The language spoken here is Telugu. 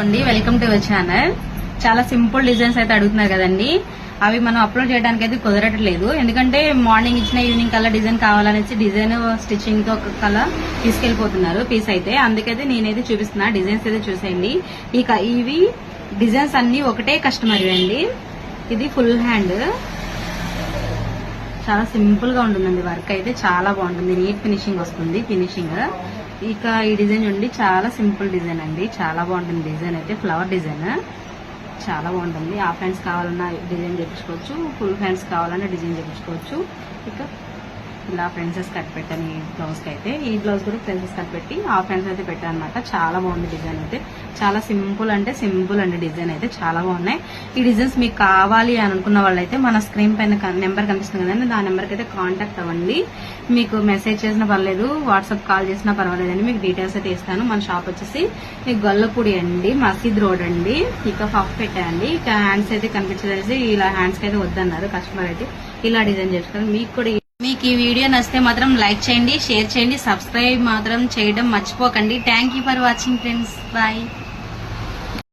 Welcome to our channel. చాలా సింపుల్ డిజైన్స్ అయితే అడుగుతున్నారు కదండి. అవి మనం అప్లోడ్ చేయడానికి అయితే కుదరట్లేదు. ఎందుకంటే మార్నింగ్ ఇచ్చిన ఈవినింగ్ కల్లా డిజైన్ కావాలనేసి డిజైన్ స్టిచ్చింగ్ తో కల్లా తీసుకెళ్లిపోతున్నారు పీస్ అయితే. అందుకైతే నేనైతే చూపిస్తున్నా. డిజైన్స్ అయితే చూసేయండి. ఇక ఇవి డిజైన్స్ అన్ని ఒకటే కస్టమర్ అండి. ఇది ఫుల్ హ్యాండ్, చాలా సింపుల్ గా ఉంటుందండి. వర్క్ అయితే చాలా బాగుంటుంది. నీట్ ఫినిషింగ్ వస్తుంది. ఫినిషింగ్ ఇక ఈ డిజైన్ చూడండి, చాలా సింపుల్ డిజైన్ అండి. చాలా బాగుంటుంది డిజైన్ అయితే. ఫ్లవర్ డిజైన్ చాలా బాగుంటుంది. హాఫ్ హ్యాండ్స్ కావాలన్నా డిజైన్ చేయించుకోవచ్చు, ఫుల్ హ్యాండ్స్ కావాలన్నా డిజైన్ చేయించుకోవచ్చు. ఇక ఇలా ప్రిన్సెస్ కట్ పెట్టాను ఈ బ్లౌజ్ కి అయితే. ఈ బ్లౌజ్ కూడా ప్రిన్సెస్ కట్ పెట్టి హాఫ్ హ్యాండ్స్ అయితే పెట్టాను అనమాట. చాలా బాగుంది డిజైన్ అయితే. చాలా సింపుల్ అంటే సింపుల్ అండి. డిజైన్ అయితే చాలా బాగున్నాయి. ఈ డిజైన్స్ మీకు కావాలి అని అనుకున్న వాళ్ళైతే మన స్క్రీన్ పైన నెంబర్ కనిపిస్తుంది కదండి, దాని నెంబర్కి అయితే కాంటాక్ట్ అవ్వండి. మీకు మెసేజ్ చేసినా పర్లేదు, వాట్సాప్ కాల్ చేసినా పర్వాలేదండి. మీకు డీటెయిల్స్ అయితే ఇస్తాను. మన షాప్ వచ్చేసి మీకు గొల్లపూడి అండి, మసీద్ రోడ్ అండి. ఇక పఫ్ పెట్టండి. ఇక హ్యాండ్స్ అయితే కనిపించదనేసి ఇలా హ్యాండ్స్ కి అయితే వద్దన్నారు కస్టమర్ అయితే. ఇలా డిజైన్ చేసుకోవాలి. మీకు ఈ వీడియో నచ్చితే మాత్రం లైక్ చేయండి, షేర్ చేయండి, సబ్స్క్రైబ్ మాత్రం చేయడం మర్చిపోకండి. Thank you for watching friends. Bye.